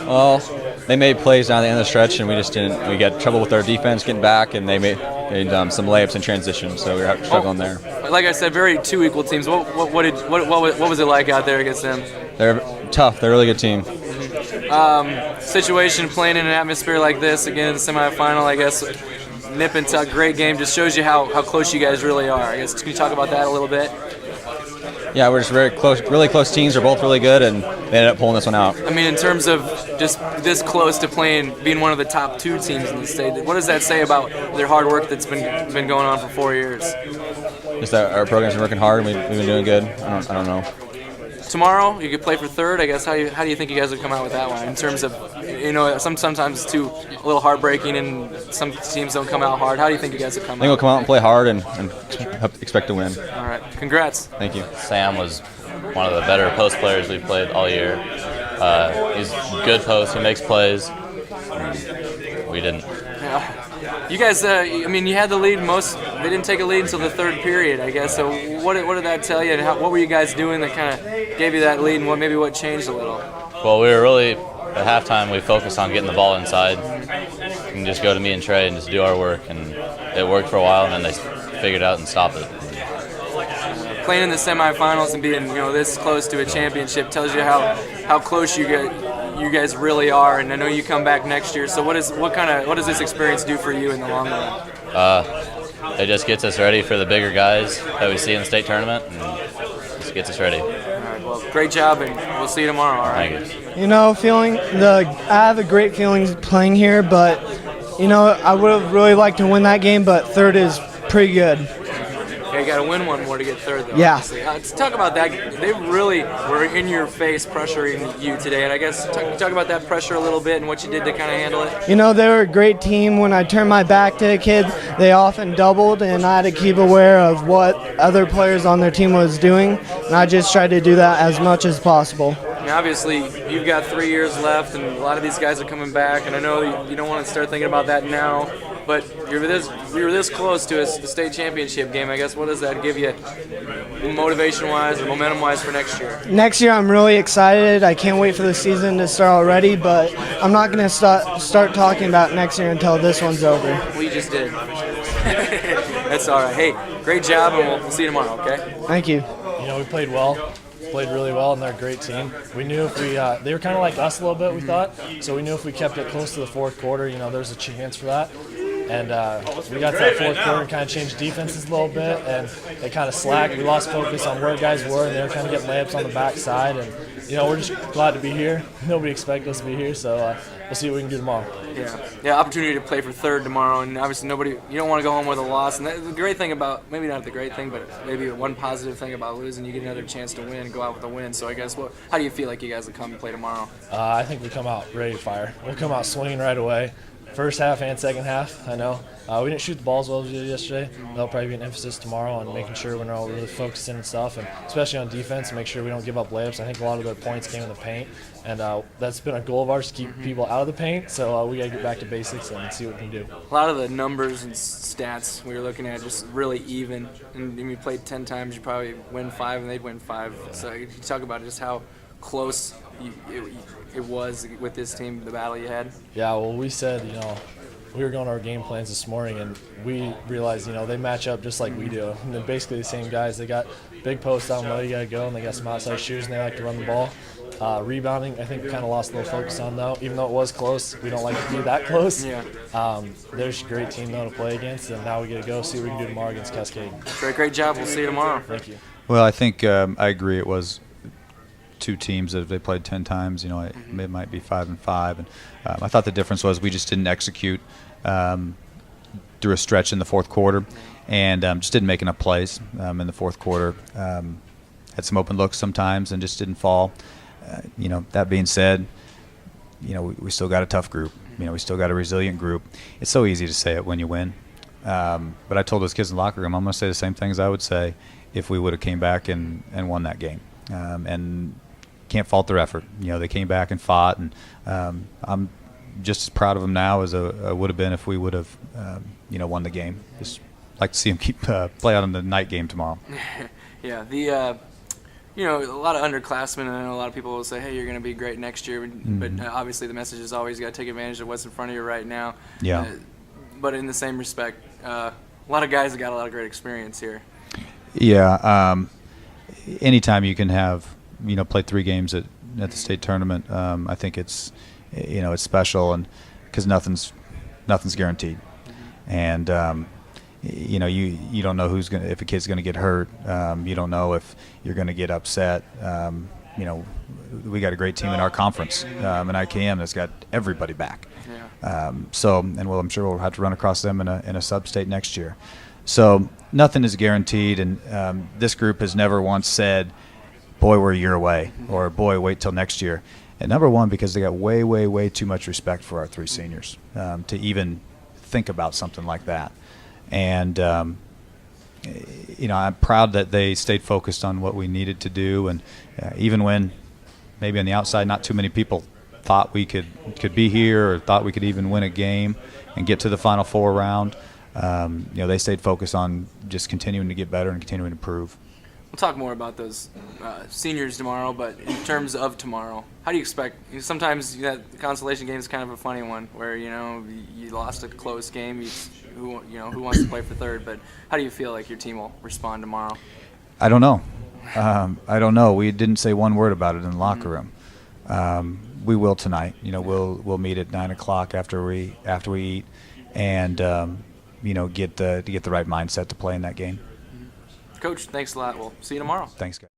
Well, they made plays down the end of the stretch, and we just didn't. We got trouble with our defense getting back, and they made some layups in transition, so we were struggling there. Like I said, very two equal teams. What was it like out there against them? They're tough. They're a really good team. Situation playing in an atmosphere like this again in the semifinal, I guess. Nip and tuck, great game. Just shows you how close you guys really are. I guess can you talk about that a little bit? Yeah, we're just very close, really close teams. They're both really good, and they ended up pulling this one out. I mean, in terms of just this close to being one of the top two teams in the state, what does that say about their hard work that's been going on for 4 years? Just that our program's been working hard, and we've been doing good. I don't know. Tomorrow, you could play for third. I guess how do you think you guys would come out with that one? In terms of, sometimes it's a little heartbreaking, and some teams don't come out hard. How do you think you guys would come out? I think we'll come out and play hard and expect to win. All right, congrats. Thank you. Sam was one of the better post players we've played all year. He's a good post. He makes plays. We didn't. You guys, you had the lead they didn't take a lead until the third period, I guess. So what did that tell you, and what were you guys doing that kind of gave you that lead, and what changed a little? Well, we were really, at halftime, we focused on getting the ball inside and just go to me and Trey and just do our work, and it worked for a while, and then they figured it out and stopped it. Playing in the semifinals and being this close to a championship tells you how close you guys really are, and I know you come back next year. So what does this experience do for you in the long run? It just gets us ready for the bigger guys that we see in the state tournament, and just gets us ready. All right, well, great job, and we'll see you tomorrow. All right. Thank you. I have a great feeling playing here, but I would have really liked to win that game, but third is pretty good. Yeah, you got to win one more to get third, though. Yeah. Let's talk about that. They really were in your face pressuring you today, and I guess talk about that pressure a little bit and what you did to kind of handle it. They were a great team. When I turned my back to a kid, they often doubled, and I had to keep aware of what other players on their team was doing, and I just tried to do that as much as possible. Now, obviously, you've got 3 years left, and a lot of these guys are coming back, and I know you don't want to start thinking about that now, but you were this close to a state championship game. I guess what does that give you motivation-wise or momentum-wise for next year? Next year I'm really excited. I can't wait for the season to start already, but I'm not going to start talking about next year until this one's over. Well, you just did. That's all right. Hey, great job, and we'll see you tomorrow, okay? Thank you. We played well. Played really well, and they're a great team. We knew if they were kind of like us a little bit, we thought. So we knew if we kept it close to the fourth quarter, there's a chance for that. And we got to that fourth quarter and kind of changed defenses a little bit, and they kind of slacked. We lost focus on where guys were, and they were kind of getting layups on the backside. And we're just glad to be here. Nobody expected us to be here, so we'll see what we can do tomorrow. Yeah, opportunity to play for third tomorrow, and obviously you don't want to go home with a loss. And the great thing about, maybe not the great thing, but maybe one positive thing about losing, you get another chance to win and go out with a win. So I guess, how do you feel like you guys will come and play tomorrow? I think we come out ready to fire. We'll come out swinging right away. First half and second half, I know. We didn't shoot the ball as well as we did yesterday. That'll probably be an emphasis tomorrow on making sure we're all really focusing and stuff, and especially on defense, make sure we don't give up layups. I think a lot of their points came in the paint, and that's been a goal of ours to keep people out of the paint, so we got to get back to basics and see what we can do. A lot of the numbers and stats we were looking at just really even, and we played 10 times, you probably win 5 and they'd win 5. So you talk about just how close it was with this team, the battle you had. Yeah, well, we said, we were going to our game plans this morning, and we realized, they match up just like we do. And they're basically the same guys. They got big posts down low, you got to go, and they got some outside shooters, and they like to run the ball. Rebounding, I think we kind of lost a little focus on, though. Even though it was close, we don't like to be that close. Yeah. There's a great team, though, to play against, and now we get to go see what we can do tomorrow against Cascade. Great job. We'll see you tomorrow. Thank you. Well, I think I agree. It was two teams that if they played 10 times, it might be 5 and 5. And I thought the difference was we just didn't execute through a stretch in the fourth quarter, and just didn't make enough plays in the fourth quarter. Had some open looks sometimes and just didn't fall. That being said, we still got a tough group. We still got a resilient group. It's so easy to say it when you win. But I told those kids in the locker room, I'm going to say the same things I would say if we would have came back and won that game. And can't fault their effort. They came back and fought, and I'm just as proud of them now as I would have been if we would have, won the game. Just like to see them play out in the night game tomorrow. Yeah, a lot of underclassmen, and I know a lot of people will say, hey, you're going to be great next year, but obviously the message is always you got to take advantage of what's in front of you right now. Yeah. But in the same respect, a lot of guys have got a lot of great experience here. Yeah. Anytime you can have, play 3 games at the state tournament, I think it's, it's special, and because nothing's guaranteed. And, you don't know if a kid's going to get hurt. You don't know if you're going to get upset. We got a great team in our conference, in IKM, that's got everybody back. Yeah. I'm sure we'll have to run across them in a sub-state next year. So nothing is guaranteed, and this group has never once said, boy, we're a year away, or boy, wait till next year. And number one, because they got way, way, way too much respect for our 3 seniors to even think about something like that. And, I'm proud that they stayed focused on what we needed to do. And even when maybe on the outside not too many people thought we could be here or thought we could even win a game and get to the Final Four round, they stayed focused on just continuing to get better and continuing to improve. We'll talk more about those seniors tomorrow, but in terms of tomorrow, how do you expect? Sometimes the consolation game is kind of a funny one, where you lost a close game. Who wants to play for third? But how do you feel like your team will respond tomorrow? I don't know. I don't know. We didn't say one word about it in the locker room. We will tonight. We'll meet at 9:00 after we eat, and get the right mindset to play in that game. Coach, thanks a lot. We'll see you tomorrow. Thanks, guys.